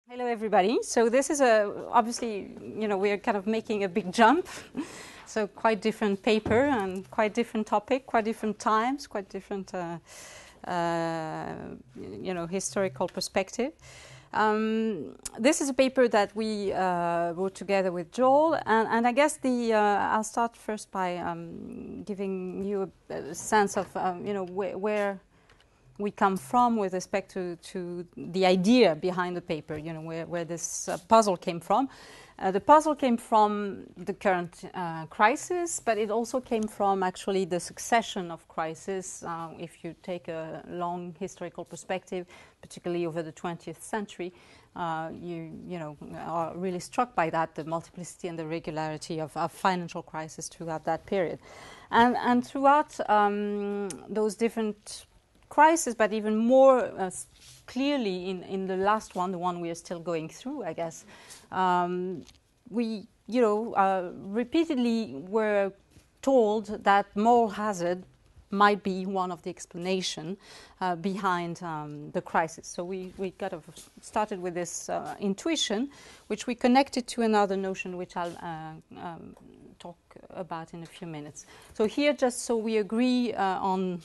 Hello, everybody. So this is obviously, we are kind of making a big jump. So quite different paper and quite different topic, quite different times, quite different, historical perspective. This is a paper that we wrote together with Joel, and I guess I'll start first by giving you a sense of, where we come from with respect to the idea behind the paper, where this puzzle came from. The puzzle came from the current crisis, but it also came from actually the succession of crises. If you take a long historical perspective, particularly over the 20th century, you are really struck by that, the multiplicity and the regularity of financial crisis throughout that period. And throughout those different crisis, but even more clearly in the last one, the one we are still going through, I guess, we, repeatedly were told that moral hazard might be one of the explanation behind the crisis. So we kind of started with this intuition, which we connected to another notion, which I'll talk about in a few minutes. So here, just so we agree on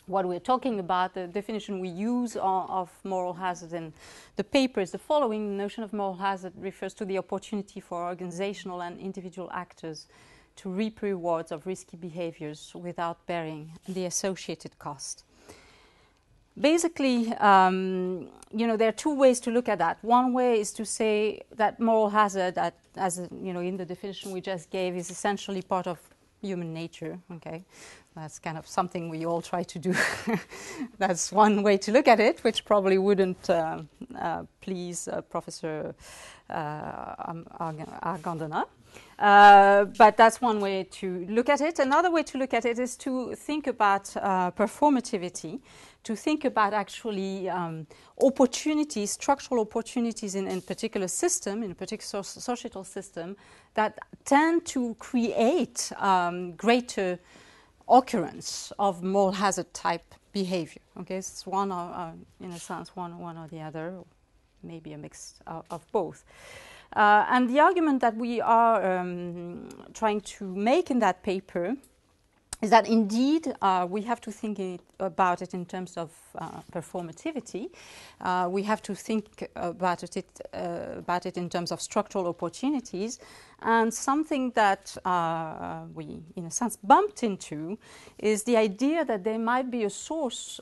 what we're talking about, the definition we use of moral hazard in the paper is the following. The notion of moral hazard refers to the opportunity for organizational and individual actors to reap rewards of risky behaviors without bearing the associated cost. Basically, there are two ways to look at that. One way is to say that moral hazard, in the definition we just gave, is essentially part of human nature, okay? That's kind of something we all try to do. That's one way to look at it, which probably wouldn't please Professor Argandona. But that's one way to look at it. Another way to look at it is to think about performativity, to think about actually opportunities, structural opportunities in particular system, in a particular societal system, that tend to create greater occurrence of moral hazard type behavior. Okay, so it's one, in a sense, one or the other, or maybe a mix of both. And the argument that we are trying to make in that paper is that indeed we have to think about it in terms of performativity. We have to think about it in terms of structural opportunities. And something that we, in a sense, bumped into is the idea that there might be a source,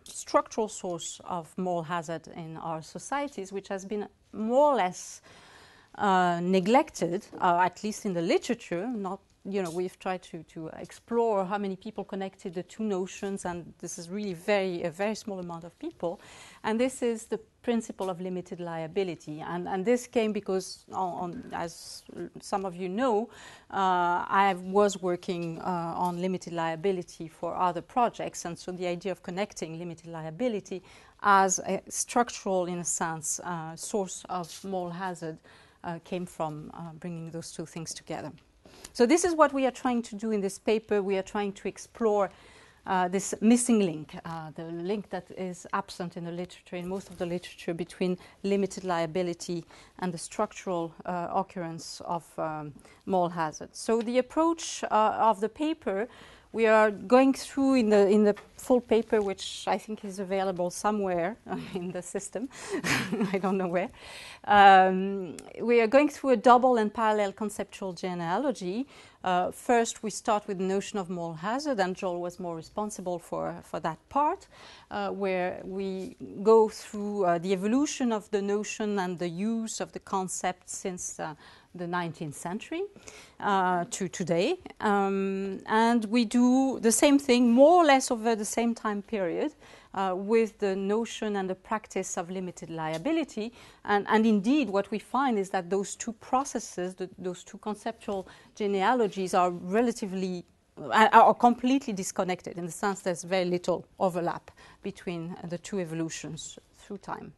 structural source of moral hazard in our societies, which has been more or less neglected, at least in the literature. Not, we've tried to explore how many people connected the two notions, and this is really a very small amount of people. And this is the principle of limited liability. And this came because, as some of you know, I was working on limited liability for other projects, and so the idea of connecting limited liability as a structural, in a sense, source of moral hazard came from bringing those two things together. So this is what we are trying to do in this paper. We are trying to explore this missing link, the link that is absent in the literature, in most of the literature, between limited liability and the structural occurrence of moral hazard. So the approach of the paper, we are going through in the full paper, which I think is available somewhere in the system. I don't know where. We are going through a double and parallel conceptual genealogy. First, we start with the notion of moral hazard, and Joel was more responsible for that part, where we go through the evolution of the notion and the use of the concept since the 19th century to today. And we do the same thing more or less over the same time period with the notion and the practice of limited liability. And indeed, what we find is that those two processes, those two conceptual genealogies are completely disconnected, in the sense there's very little overlap between the two evolutions through time.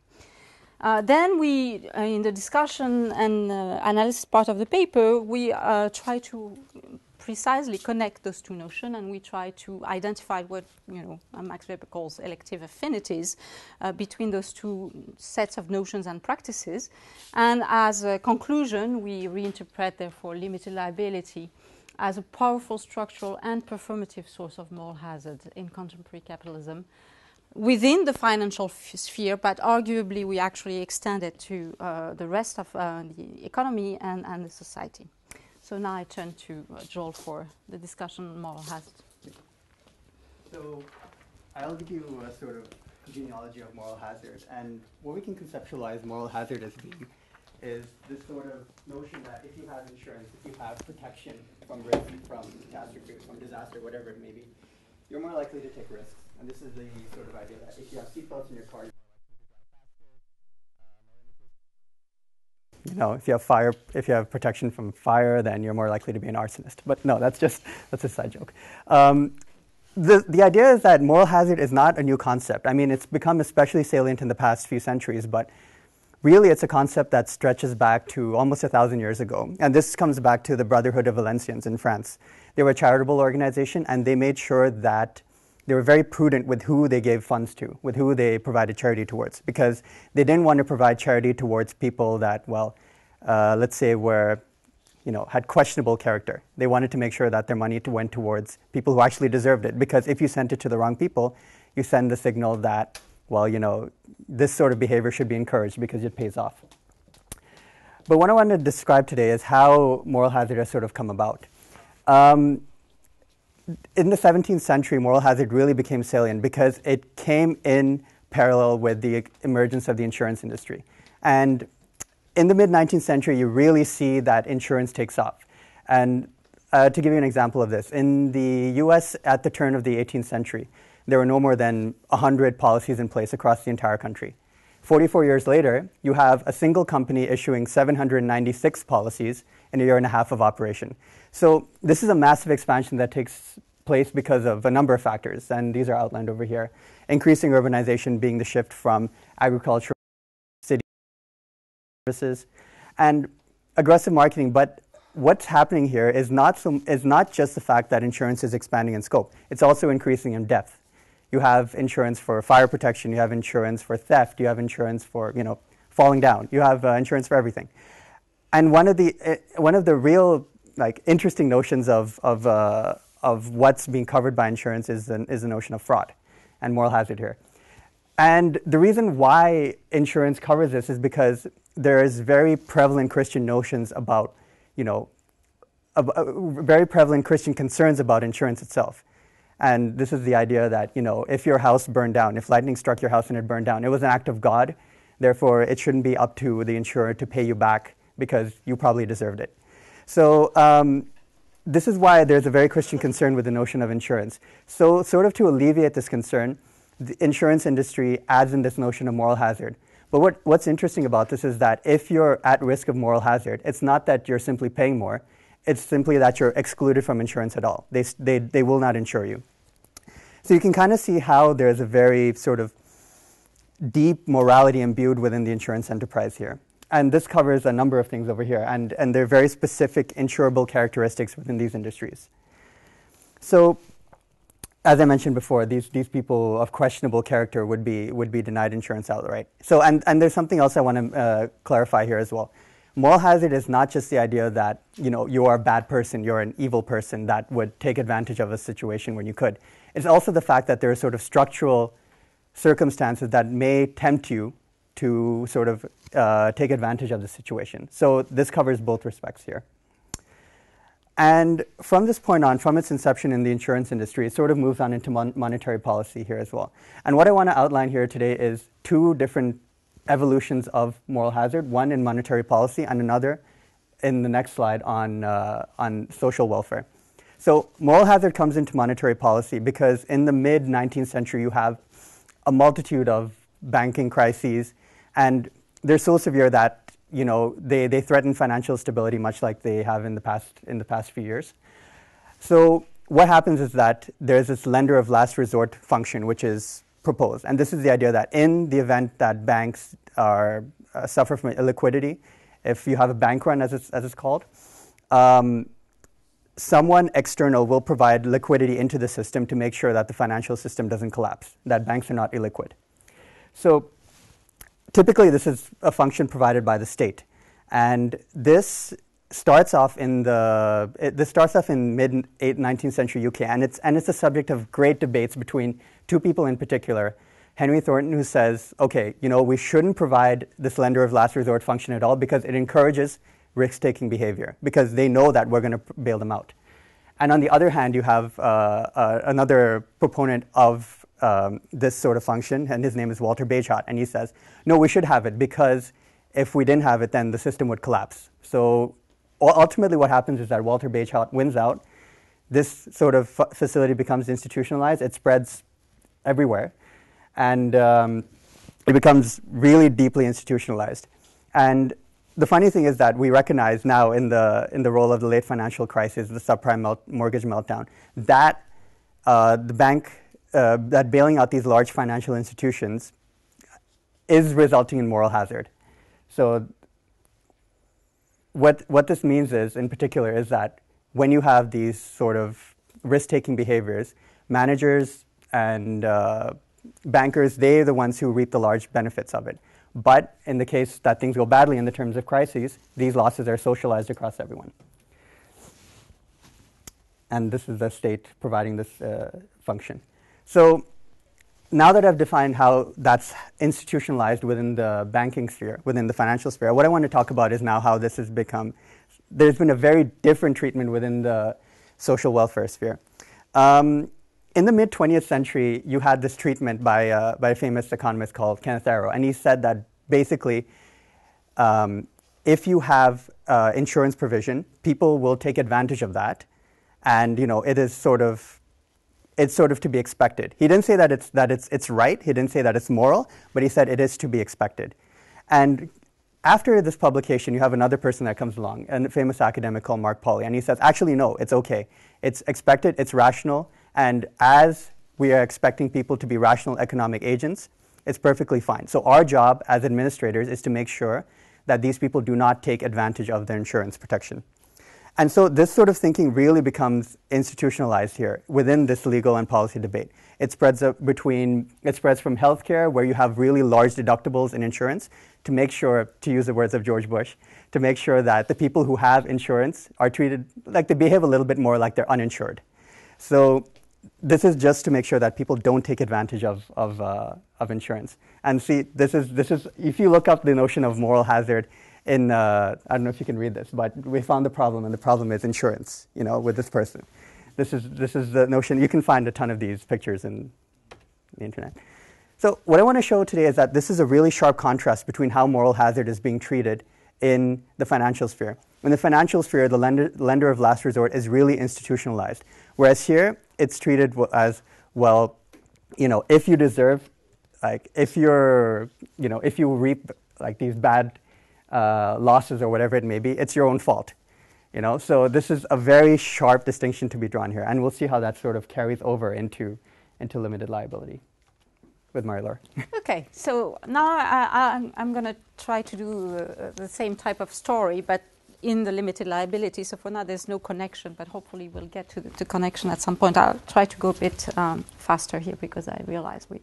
Then we, in the discussion and analysis part of the paper, we try to precisely connect those two notions, and we try to identify what Max Weber calls elective affinities between those two sets of notions and practices. And as a conclusion, we reinterpret, therefore, limited liability as a powerful structural and performative source of moral hazard in contemporary capitalism within the financial sphere, but arguably we actually extend it to the rest of the economy and the society. So now I turn to Joel for the discussion on moral hazard. So I'll give you a sort of genealogy of moral hazard. And what we can conceptualize moral hazard as being is this sort of notion that if you have insurance, if you have protection from risk, from catastrophe, from disaster, whatever it may be, you're more likely to take risks. And this is the sort of idea that if you have seatbelts in your car, if you have protection from fire, then you're more likely to be an arsonist. But no, that's a side joke. The idea is that moral hazard is not a new concept. I mean, it's become especially salient in the past few centuries, but really it's a concept that stretches back to almost 1,000 years ago. And this comes back to the Brotherhood of Valencians in France. They were a charitable organization, and they made sure that they were very prudent with who they gave funds to, with who they provided charity towards, because they didn't want to provide charity towards people that, let's say had questionable character. They wanted to make sure that their money went towards people who actually deserved it, because if you sent it to the wrong people, you send the signal that, this sort of behavior should be encouraged because it pays off. But what I want to describe today is how moral hazard has sort of come about. In the 17th century, moral hazard really became salient because it came in parallel with the emergence of the insurance industry. And in the mid-19th century, you really see that insurance takes off. And to give you an example of this, in the US at the turn of the 18th century, there were no more than 100 policies in place across the entire country. 44 years later, you have a single company issuing 796 policies in a year and a half of operation. So this is a massive expansion that takes place because of a number of factors, and these are outlined over here. Increasing urbanization being the shift from agriculture to city services, and aggressive marketing. But what's happening here is not just the fact that insurance is expanding in scope. It's also increasing in depth. You have insurance for fire protection. You have insurance for theft. You have insurance for falling down. You have insurance for everything. And one of the real interesting notions of what's being covered by insurance is the notion of fraud and moral hazard here. And the reason why insurance covers this is because there is very prevalent Christian notions about very prevalent Christian concerns about insurance itself. And this is the idea that, if your house burned down, if lightning struck your house and it burned down, it was an act of God. Therefore, it shouldn't be up to the insurer to pay you back because you probably deserved it. So this is why there's a very Christian concern with the notion of insurance. So sort of to alleviate this concern, the insurance industry adds in this notion of moral hazard. But what's interesting about this is that if you're at risk of moral hazard, it's not that you're simply paying more. It's simply that you're excluded from insurance at all. They will not insure you. So you can kind of see how there's a very sort of deep morality imbued within the insurance enterprise here. And this covers a number of things over here. And there are very specific insurable characteristics within these industries. So as I mentioned before, these people of questionable character would be denied insurance outright. So and there's something else I want to clarify here as well. Moral hazard is not just the idea that you are a bad person, you're an evil person that would take advantage of a situation when you could. It's also the fact that there are sort of structural circumstances that may tempt you to sort of take advantage of the situation. So this covers both respects here. And from this point on, from its inception in the insurance industry, it sort of moves on into monetary policy here as well. And what I want to outline here today is two different evolutions of moral hazard, one in monetary policy and another in the next slide on social welfare. So moral hazard comes into monetary policy because in the mid-19th century you have a multitude of banking crises, and they're so severe that they threaten financial stability much like they have in the past few years. So what happens is that there's this lender of last resort function which is proposed. And this is the idea that in the event that banks suffer from illiquidity, if you have a bank run, as it's called, someone external will provide liquidity into the system to make sure that the financial system doesn't collapse, that banks are not illiquid. So typically this is a function provided by the state. And this starts off in mid-19th century UK, and it's a subject of great debates between two people in particular. Henry Thornton, who says, okay, we shouldn't provide this lender of last resort function at all because it encourages risk-taking behavior, because they know that we're going to bail them out. And on the other hand, you have another proponent of this sort of function, and his name is Walter Bagehot, and he says, no, we should have it, because if we didn't have it, then the system would collapse. So ultimately what happens is that Walter Bagehot wins out. This sort of facility becomes institutionalized. It spreads everywhere. And it becomes really deeply institutionalized. And the funny thing is that we recognize now in the role of the late financial crisis, the subprime mortgage meltdown, that the bank, that bailing out these large financial institutions is resulting in moral hazard. So what this means is, in particular, is that when you have these sort of risk-taking behaviors, managers and bankers, they're the ones who reap the large benefits of it. But in the case that things go badly in the terms of crises, these losses are socialized across everyone. And this is the state providing this function. So now that I've defined how that's institutionalized within the banking sphere, within the financial sphere, what I want to talk about is now how this has become, there's been a very different treatment within the social welfare sphere. In the mid-20th century, you had this treatment by a famous economist called Kenneth Arrow, and he said that basically if you have insurance provision, people will take advantage of that, and it's sort of to be expected. He didn't say that it's right. He didn't say that it's moral, but he said it is to be expected. And after this publication, you have another person that comes along, a famous academic called Mark Pauly, and he says, actually, no, it's okay. It's expected, it's rational, and as we are expecting people to be rational economic agents, it's perfectly fine. So our job as administrators is to make sure that these people do not take advantage of their insurance protection. And so this sort of thinking really becomes institutionalized here within this legal and policy debate. It spreads from healthcare, where you have really large deductibles in insurance, to make sure, to use the words of George Bush, to make sure that the people who have insurance are treated like they behave a little bit more like they're uninsured. So this is just to make sure that people don't take advantage of insurance. And see, this is if you look up the notion of moral hazard in, I don't know if you can read this, but we found the problem, and the problem is insurance, with this person. This is the notion. You can find a ton of these pictures in the internet. So what I want to show today is that this is a really sharp contrast between how moral hazard is being treated in the financial sphere. In the financial sphere, the lender of last resort is really institutionalized, whereas here it's treated as, well, if you deserve, if you reap these bad losses or whatever it may be, it's your own fault. So this is a very sharp distinction to be drawn here, and we'll see how that sort of carries over into limited liability with Laure. Okay, so now I'm going to try to do the same type of story, but in the limited liability. So for now, there's no connection, but hopefully we'll get to the connection at some point. I'll try to go a bit faster here because I realize we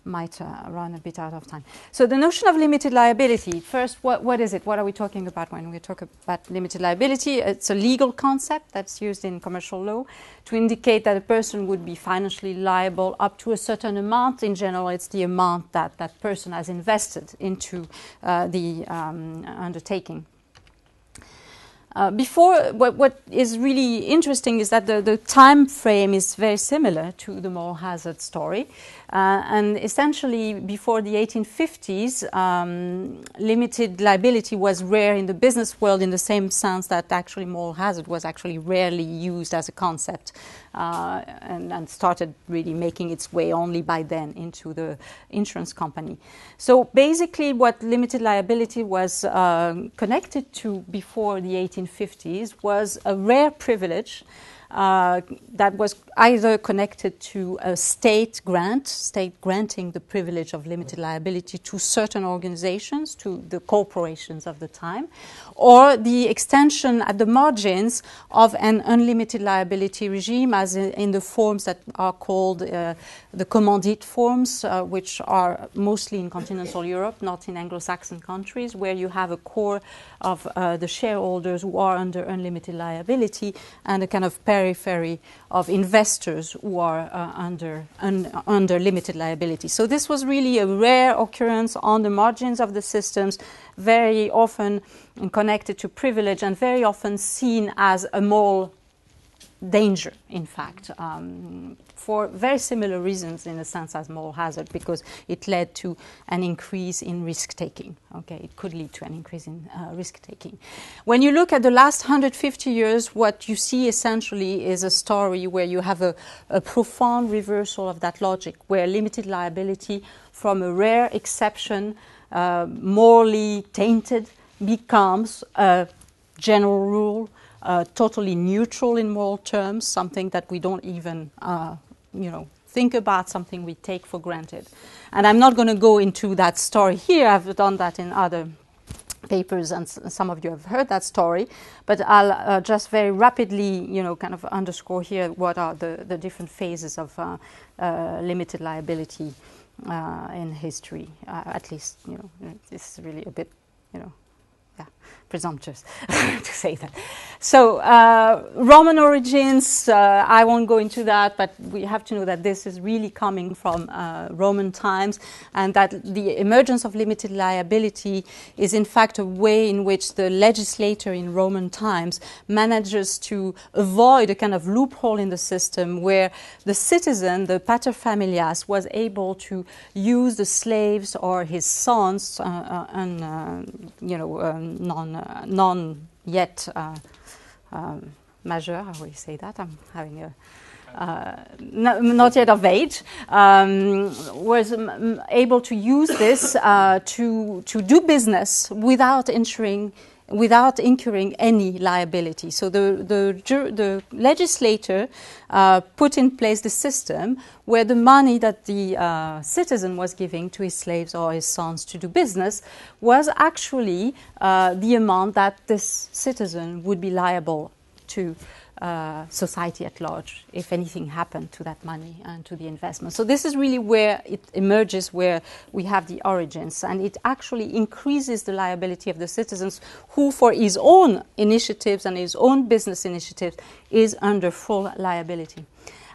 might run a bit out of time. So the notion of limited liability, first, what is it? What are we talking about when we talk about limited liability? It's a legal concept that's used in commercial law to indicate that a person would be financially liable up to a certain amount. In general, it's the amount that that person has invested into the undertaking. What is really interesting is that the time frame is very similar to the moral hazard story. And essentially, before the 1850s, limited liability was rare in the business world in the same sense that actually moral hazard was actually rarely used as a concept and started really making its way only by then into the insurance company. So basically what limited liability was connected to before the 1850s was a rare privilege that was either connected to a state granting the privilege of limited liability to certain organizations, to the corporations of the time, or the extension at the margins of an unlimited liability regime, as in the forms that are called the commandite forms, which are mostly in continental Europe, not in Anglo-Saxon countries, where you have a core of the shareholders who are under unlimited liability and a kind of periphery of investors who are under limited liability. So this was really a rare occurrence on the margins of the systems, very often connected to privilege and very often seen as a moral danger, in fact, for very similar reasons in a sense as moral hazard, because it led to an increase in risk-taking. Okay, it could lead to an increase in risk-taking. When you look at the last 150 years, what you see essentially is a story where you have a profound reversal of that logic, where limited liability from a rare exception, morally tainted, becomes a general rule, totally neutral in moral terms, something that we don't even, think about, something we take for granted. And I'm not going to go into that story here. I've done that in other papers, and some of you have heard that story. But I'll just very rapidly, kind of underscore here what are the different phases of limited liability in history. At least, it's really a bit, presumptuous to say that. So Roman origins, I won't go into that, but we have to know that this is really coming from Roman times, and that the emergence of limited liability is in fact a way in which the legislator in Roman times manages to avoid a kind of loophole in the system where the citizen, the paterfamilias, was able to use the slaves or his sons non yet major, how will you say that? I'm having not yet of age, was able to use this to do business without incurring any liability. So the legislator put in place the system where the money that the citizen was giving to his slaves or his sons to do business was actually the amount that this citizen would be liable to society at large if anything happened to that money and to the investment. So this is really where it emerges, where we have the origins, and it actually increases the liability of the citizens who, for his own initiatives and his own business initiatives, is under full liability.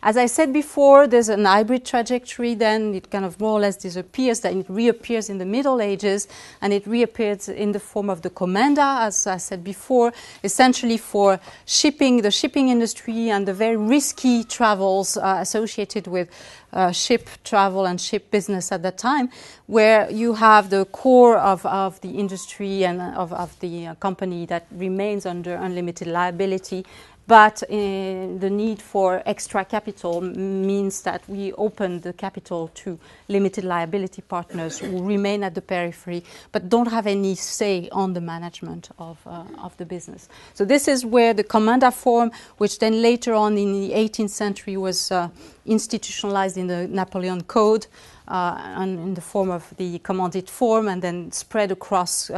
As I said before, there's an hybrid trajectory, then it kind of more or less disappears, then it reappears in the Middle Ages, and it reappears in the form of the commanda, as I said before, essentially for the shipping industry and the very risky travels associated with ship travel and ship business at that time, where you have the core of the industry and of the company that remains under unlimited liability. But the need for extra capital means that we open the capital to limited liability partners who remain at the periphery but don't have any say on the management of the business. So this is where the commanda form, which then later on in the 18th century was institutionalized in the Napoleon Code, and in the form of the commandite form, and then spread across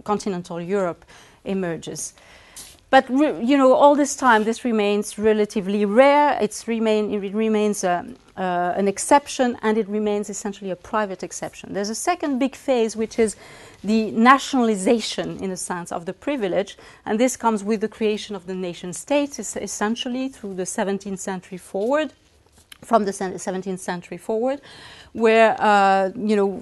continental Europe, emerges. But all this time, this remains relatively rare. It remains an exception, and it remains essentially a private exception. There's a second big phase, which is the nationalization, in a sense, of the privilege, and this comes with the creation of the nation states, essentially through the 17th century forward. From the 17th century forward, where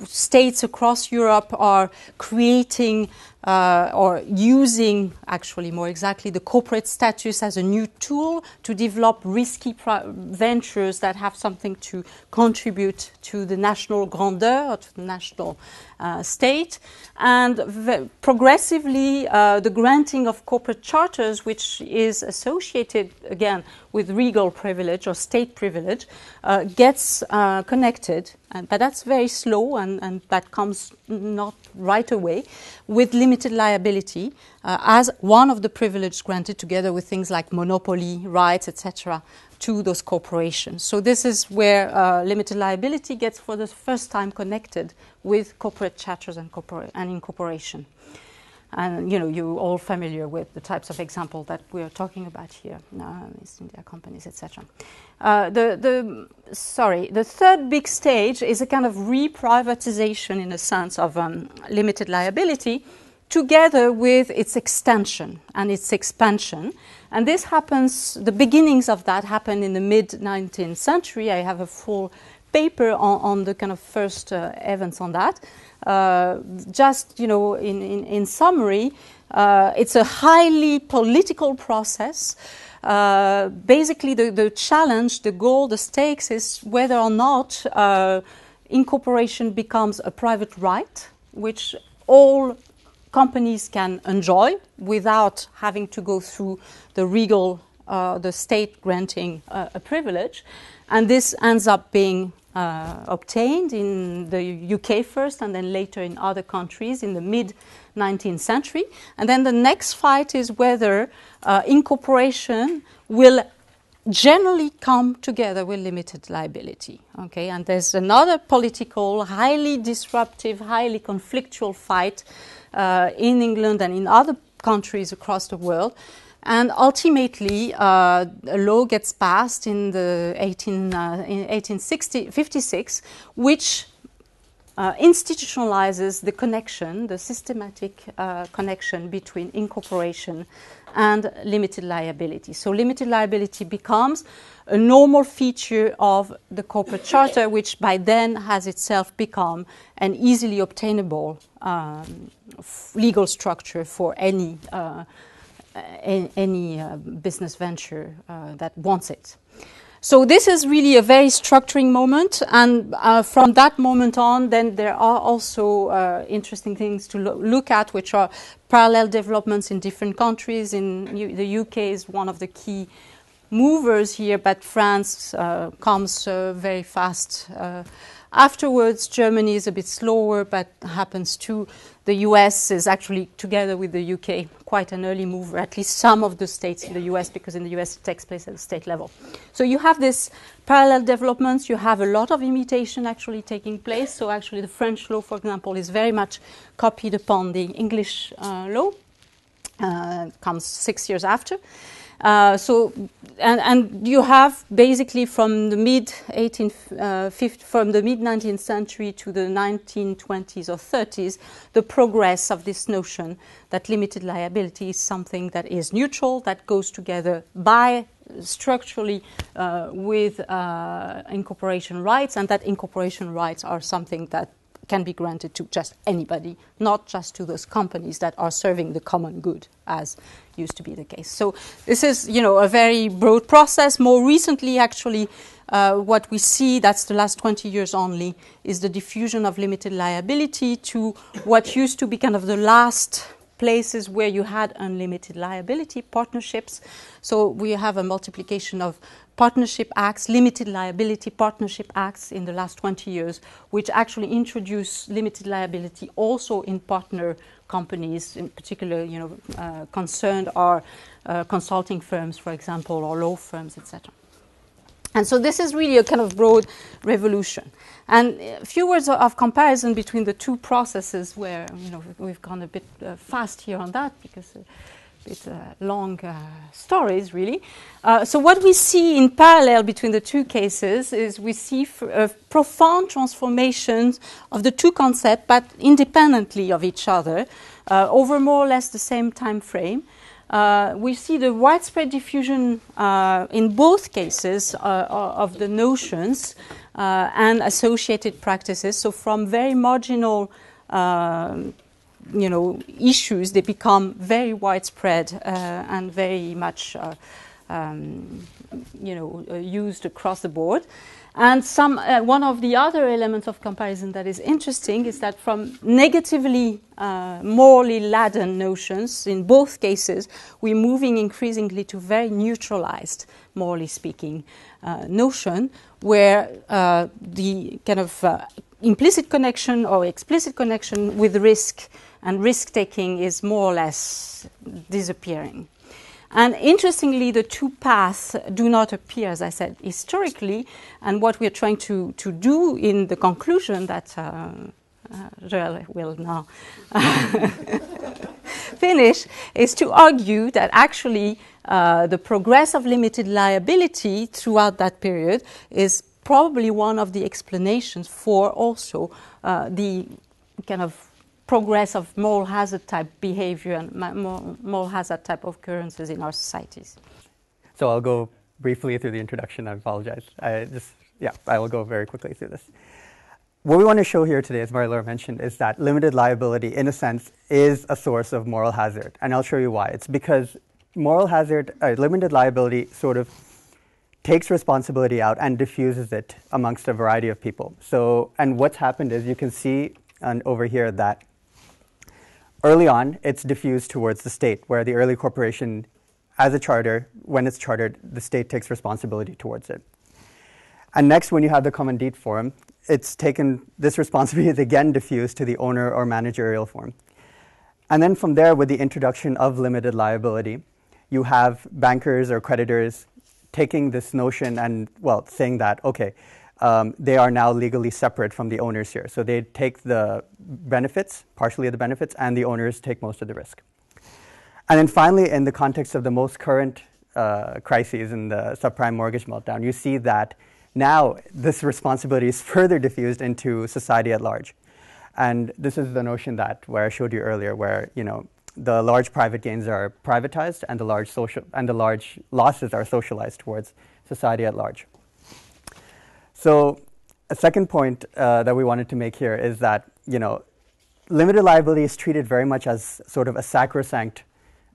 states across Europe are creating or using, actually more exactly, the corporate status as a new tool to develop risky ventures that have something to contribute to the national grandeur, or to the national state. And progressively, the granting of corporate charters, which is associated, again, with regal privilege or state privilege, privilege gets connected, but that's very slow and that comes not right away, with limited liability as one of the privileges granted together with things like monopoly rights, etc., to those corporations. So this is where limited liability gets for the first time connected with corporate charters and incorporation. And you're all familiar with the types of examples that we are talking about here, East India companies, etc. The third big stage is a kind of reprivatization, in a sense, of limited liability, together with its extension and its expansion. And this happens, the beginnings of that happen in the mid-19th century. I have a full paper on the kind of first events on that. In summary, it's a highly political process. Basically, the challenge, the goal, the stakes is whether or not incorporation becomes a private right, which all companies can enjoy without having to go through the regal, the state granting a privilege. And this ends up being obtained in the UK first and then later in other countries in the mid-19th century. And then the next fight is whether incorporation will generally come together with limited liability. Okay, and there's another political, highly disruptive, highly conflictual fight in England and in other countries across the world. And ultimately, a law gets passed in the 1856, which institutionalizes the connection, the systematic connection between incorporation and limited liability. So limited liability becomes a normal feature of the corporate charter, which by then has itself become an easily obtainable legal structure for any business venture that wants it. So this is really a very structuring moment, and from that moment on, then there are also interesting things to look at, which are parallel developments in different countries. The UK is one of the key movers here, but France comes very fast afterwards. Germany is a bit slower, but happens too. The US is actually, together with the UK, quite an early mover, at least some of the states in the US, because in the US it takes place at the state level. So you have this parallel developments, you have a lot of imitation actually taking place. So actually the French law, for example, is very much copied upon the English law, comes 6 years after. And you have basically from the mid-19th century to the 1920s or 30s, the progress of this notion that limited liability is something that is neutral, that goes together by structurally with incorporation rights, and that incorporation rights are something that can be granted to just anybody, not just to those companies that are serving the common good, as used to be the case. So this is, a very broad process. More recently, actually, what we see, that's the last 20 years only, is the diffusion of limited liability to what used to be kind of the last places where you had unlimited liability, partnerships. So we have a multiplication of partnership acts, limited liability partnership acts in the last 20 years, which actually introduce limited liability also in partner companies. In particular, concerned are consulting firms, for example, or law firms, etc. And so this is really a kind of broad revolution. And a few words of comparison between the two processes, where we've gone a bit fast here on that because it's long stories, really. So what we see in parallel between the two cases is we see profound transformations of the two concepts, but independently of each other, over more or less the same time frame. We see the widespread diffusion in both cases of the notions and associated practices. So from very marginal issues, they become very widespread and very much used across the board. And one of the other elements of comparison that is interesting is that from negatively morally laden notions, in both cases, we're moving increasingly to very neutralized, morally speaking, notion, where the kind of implicit connection or explicit connection with risk and risk-taking is more or less disappearing. And interestingly, the two paths do not appear, as I said, historically. And what we're trying to do in the conclusion that Joel will now finish is to argue that actually the progress of limited liability throughout that period is probably one of the explanations for also the kind of progress of moral hazard type behavior and moral hazard type of occurrences in our societies. So I'll go briefly through the introduction. I apologize. I will go very quickly through this. What we want to show here today, as Laure mentioned, is that limited liability, in a sense, is a source of moral hazard. And I'll show you why. It's because moral hazard, limited liability sort of takes responsibility out and diffuses it amongst a variety of people. So, and what's happened is you can see over here that early on, it's diffused towards the state, where the early corporation, as a charter, when it's chartered, the state takes responsibility towards it. And next, when you have the commandite form, it's taken, this responsibility is again diffused to the owner or managerial form. And then from there, with the introduction of limited liability, you have bankers or creditors taking this notion and, well, saying that, okay, they are now legally separate from the owners here. So they take the benefits, partially the benefits, and the owners take most of the risk. And then finally, in the context of the most current crises in the subprime mortgage meltdown, you see that now this responsibility is further diffused into society at large. And this is the notion that, where I showed you earlier, where, you know, the large private gains are privatized and the large losses are socialized towards society at large. So a second point that we wanted to make here is that, you know, limited liability is treated very much as sort of a sacrosanct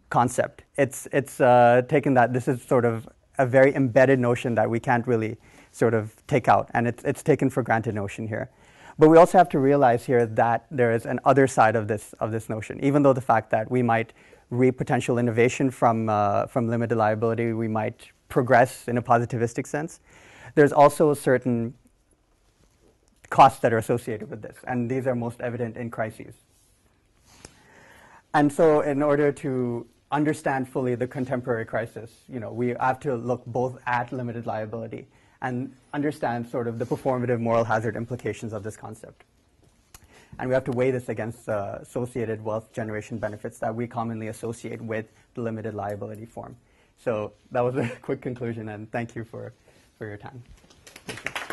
concept. It's taken that this is sort of a very embedded notion that we can't really sort of take out, and it's taken for granted notion here. But we also have to realize here that there is an other side of this notion. Even though the fact that we might reap potential innovation from limited liability, we might progress in a positivistic sense, there's also certain costs that are associated with this, and these are most evident in crises. And so in order to understand fully the contemporary crisis, you know, we have to look both at limited liability and understand sort of the performative moral hazard implications of this concept. And we have to weigh this against associated wealth generation benefits that we commonly associate with the limited liability form. So that was a quick conclusion, and thank you for your time. Thank you.